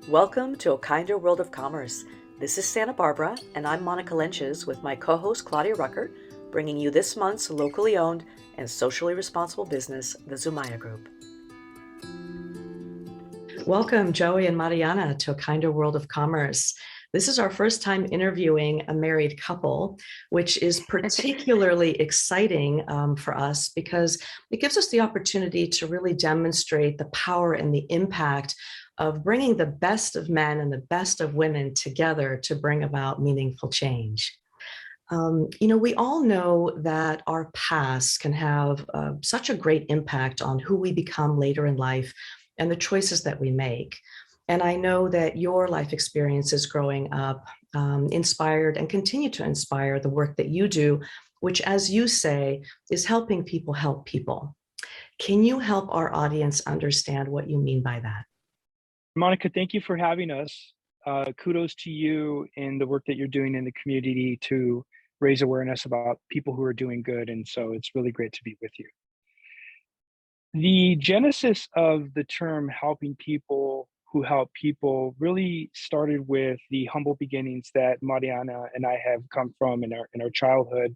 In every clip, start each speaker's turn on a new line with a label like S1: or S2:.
S1: Welcome to A Kinder World of Commerce. This is Santa Barbara, and I'm Monica Lenches with my co-host Claudia Rucker, bringing you this month's locally owned and socially responsible business, the Zumaya Group. Welcome, Joey and Mariana, to A Kinder World of Commerce. This is our first time interviewing a married couple, which is particularly exciting for us because it gives us the opportunity to really demonstrate the power and the impact of bringing the best of men and the best of women together to bring about meaningful change. We all know that our past can have such a great impact on who we become later in life and the choices that we make. And I know that your life experiences growing up inspired and continue to inspire the work that you do, which, as you say, is helping people help people. Can you help our audience understand what you mean by that?
S2: Monica, thank you for having us. Kudos to you in the work that you're doing in the community to raise awareness about people who are doing good. And so it's really great to be with you. The genesis of the term helping people who help people really started with the humble beginnings that Mariana and I have come from in our childhood,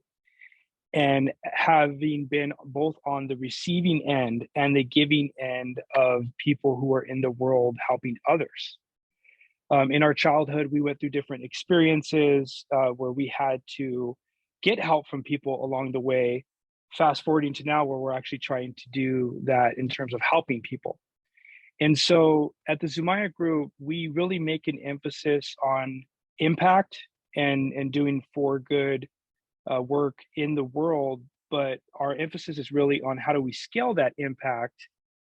S2: and having been both on the receiving end and the giving end of people who are in the world helping others. In our childhood, we went through different experiences where we had to get help from people along the way. Fast forwarding to now, where we're actually trying to do that in terms of helping people. And so at the Zumaya Group, we really make an emphasis on impact and doing for good work in the world. But our emphasis is really on how do we scale that impact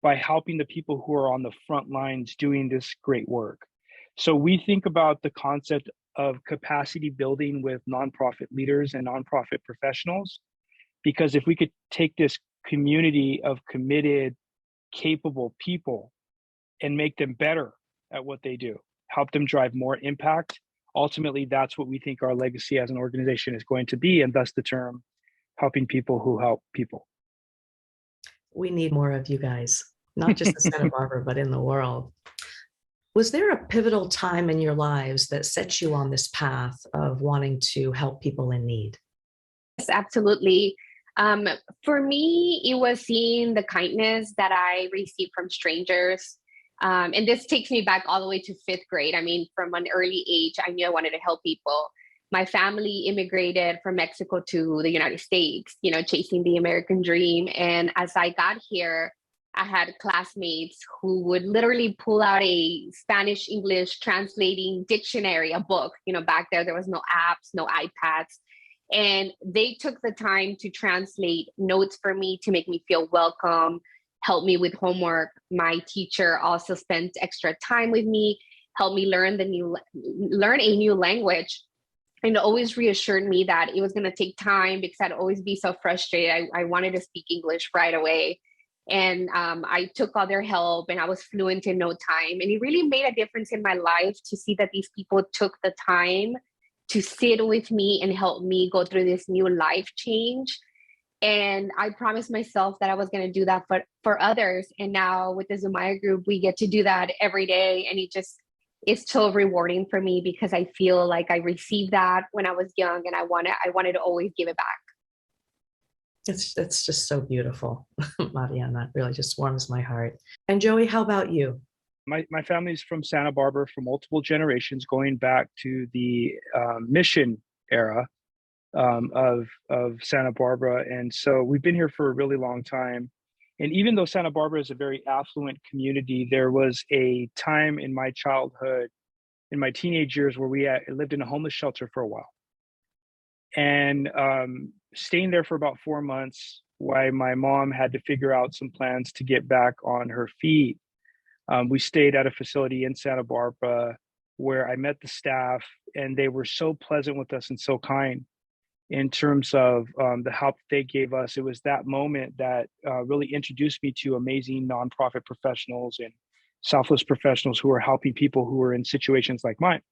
S2: by helping the people who are on the front lines doing this great work. So we think about the concept of capacity building with nonprofit leaders and nonprofit professionals, because if we could take this community of committed, capable people and make them better at what they do, help them drive more impact, ultimately, that's what we think our legacy as an organization is going to be, and thus the term helping people who help people.
S1: We need more of you guys, not just in Santa Barbara, but in the world. Was there a pivotal time in your lives that set you on this path of wanting to help people in need?
S3: Yes, absolutely. For me, it was seeing the kindness that I received from strangers. And this takes me back all the way to fifth grade. I mean, from an early age, I knew I wanted to help people. My family immigrated from Mexico to the United States, chasing the American dream. And as I got here, I had classmates who would literally pull out a Spanish English translating dictionary, a book. Back there was no apps, no iPads. And they took the time to translate notes for me to make me feel welcome, help me with homework. My teacher also spent extra time with me, helped me learn a new language, and always reassured me that it was going to take time because I'd always be so frustrated. I wanted to speak English right away. And I took all their help and I was fluent in no time. And it really made a difference in my life to see that these people took the time to sit with me and help me go through this new life change. And I promised myself that I was going to do that for others. And now with the Zumaya Group, we get to do that every day. And it's so rewarding for me because I feel like I received that when I was young and I wanted to always give it back.
S1: It's just so beautiful, Mariana. That really just warms my heart. And Joey, how about you?
S2: My family's from Santa Barbara for multiple generations, going back to the mission era of Santa Barbara. And so we've been here for a really long time. And even though Santa Barbara is a very affluent community, there was a time in my childhood, in my teenage years, where we lived in a homeless shelter for a while. And staying there for about 4 months while my mom had to figure out some plans to get back on her feet. We stayed at a facility in Santa Barbara where I met the staff, and they were so pleasant with us and so kind in terms of the help they gave us. It was that moment that really introduced me to amazing nonprofit professionals and selfless professionals who are helping people who are in situations like mine.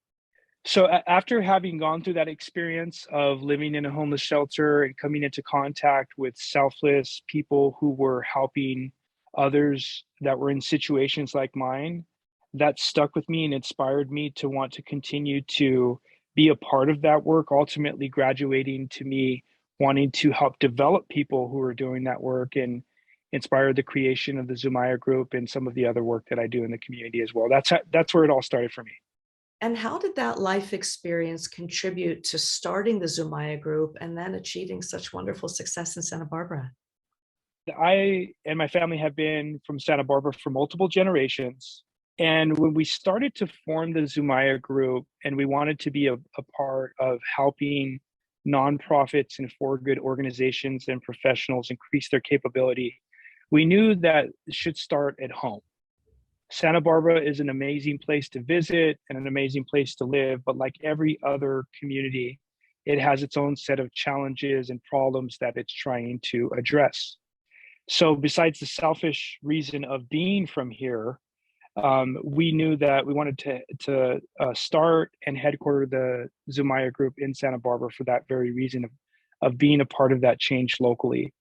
S2: So after having gone through that experience of living in a homeless shelter and coming into contact with selfless people who were helping others that were in situations like mine, that stuck with me and inspired me to want to continue to be a part of that work, ultimately graduating to me wanting to help develop people who are doing that work and inspire the creation of the Zumaya Group and some of the other work that I do in the community as well. That's where it all started for me.
S1: And how did that life experience contribute to starting the Zumaya Group and then achieving such wonderful success in Santa Barbara?
S2: I and my family have been from Santa Barbara for multiple generations. And when we started to form the Zumaya Group and we wanted to be a part of helping nonprofits and for good organizations and professionals increase their capability, we knew that it should start at home. Santa Barbara is an amazing place to visit and an amazing place to live, but like every other community, it has its own set of challenges and problems that it's trying to address. So besides the selfish reason of being from here, we knew that we wanted to start and headquarter the Zumaya Group in Santa Barbara for that very reason of being a part of that change locally.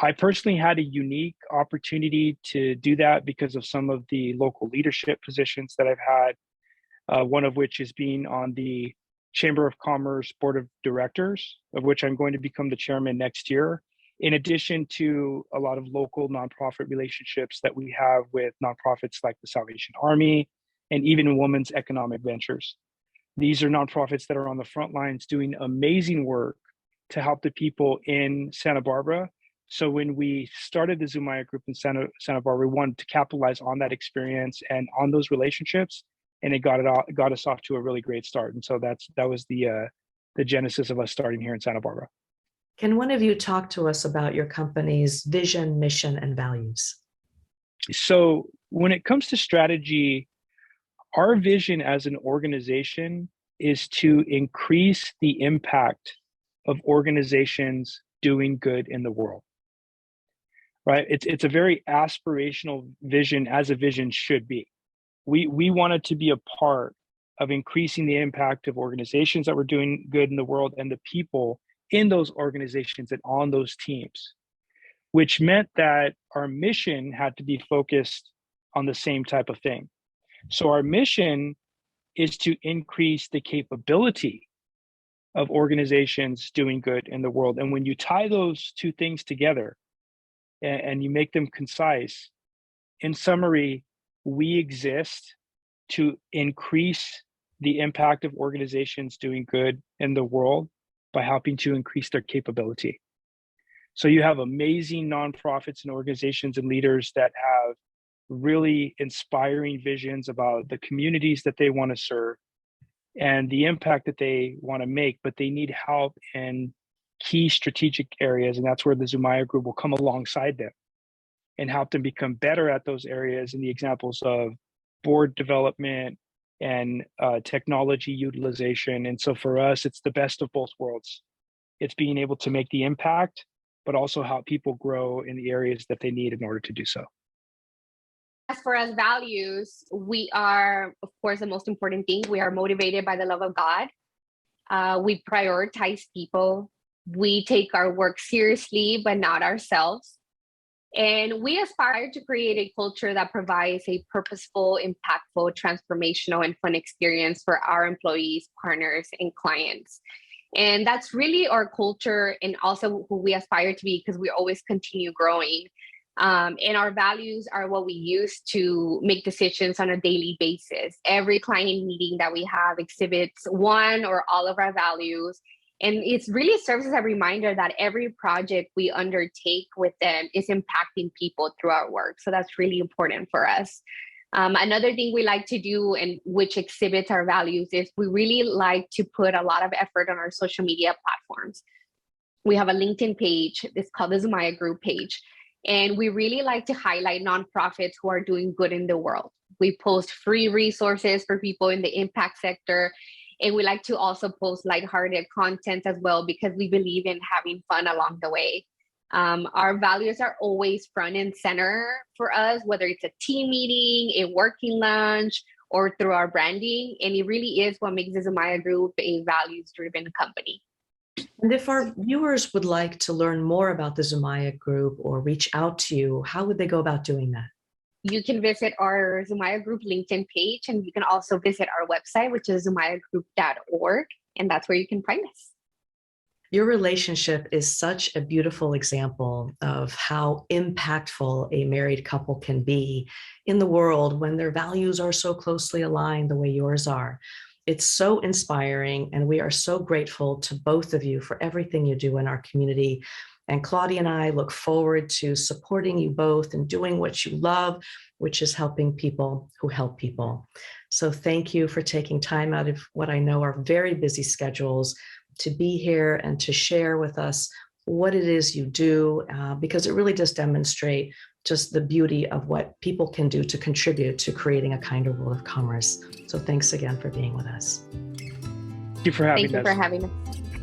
S2: I personally had a unique opportunity to do that because of some of the local leadership positions that I've had, one of which is being on the Chamber of Commerce Board of Directors, of which I'm going to become the chairman next year, in addition to a lot of local nonprofit relationships that we have with nonprofits like the Salvation Army and even Women's Economic Ventures. These are nonprofits that are on the front lines doing amazing work to help the people in Santa Barbara. So when we started the Zumaya Group in Santa Barbara, we wanted to capitalize on that experience and on those relationships, and it got us off to a really great start. And so that was the genesis of us starting here in Santa Barbara.
S1: Can one of you talk to us about your company's vision, mission, and values?
S2: So when it comes to strategy, our vision as an organization is to increase the impact of organizations doing good in the world. Right? It's a very aspirational vision, as a vision should be. We wanted to be a part of increasing the impact of organizations that were doing good in the world and the people in those organizations and on those teams, which meant that our mission had to be focused on the same type of thing. So our mission is to increase the capability of organizations doing good in the world. And when you tie those two things together and you make them concise, in summary, we exist to increase the impact of organizations doing good in the world by helping to increase their capability. So you have amazing nonprofits and organizations and leaders that have really inspiring visions about the communities that they want to serve and the impact that they want to make, but they need help in key strategic areas. And that's where the Zumaya Group will come alongside them and help them become better at those areas, in the examples of board development and technology utilization. And so for us, it's the best of both worlds. It's being able to make the impact, but also help people grow in the areas that they need in order to do so.
S3: As for us values, we are, of course, the most important thing. We are motivated by the love of God. We prioritize people. We take our work seriously, but not ourselves. And we aspire to create a culture that provides a purposeful, impactful, transformational, and fun experience for our employees, partners, and clients. And that's really our culture and also who we aspire to be, because we always continue growing. And our values are what we use to make decisions on a daily basis. Every client meeting that we have exhibits one or all of our values. And it really serves as a reminder that every project we undertake with them is impacting people through our work. So that's really important for us. Another thing we like to do, and which exhibits our values, is we really like to put a lot of effort on our social media platforms. We have a LinkedIn page. It's called the Zumaya Group page. And we really like to highlight nonprofits who are doing good in the world. We post free resources for people in the impact sector. And we like to also post lighthearted content as well, because we believe in having fun along the way. Our values are always front and center for us, whether it's a team meeting, a working lunch, or through our branding. And it really is what makes the Zumaya Group a values-driven company.
S1: And if our viewers would like to learn more about the Zumaya Group or reach out to you, how would they go about doing that?
S3: you can visit our Zumaya Group LinkedIn page, and you can also visit our website, which is zumayagroup.org, and that's where you can find us.
S1: Your relationship is such a beautiful example of how impactful a married couple can be in the world when their values are so closely aligned the way yours are. It's so inspiring, and we are so grateful to both of you for everything you do in our community. And Claudia and I look forward to supporting you both and doing what you love, which is helping people who help people. So thank you for taking time out of what I know are very busy schedules to be here and to share with us what it is you do, because it really does demonstrate just the beauty of what people can do to contribute to creating a kinder world of commerce. So thanks again for being with us.
S2: Thank you for having us.
S3: Thank you for having us.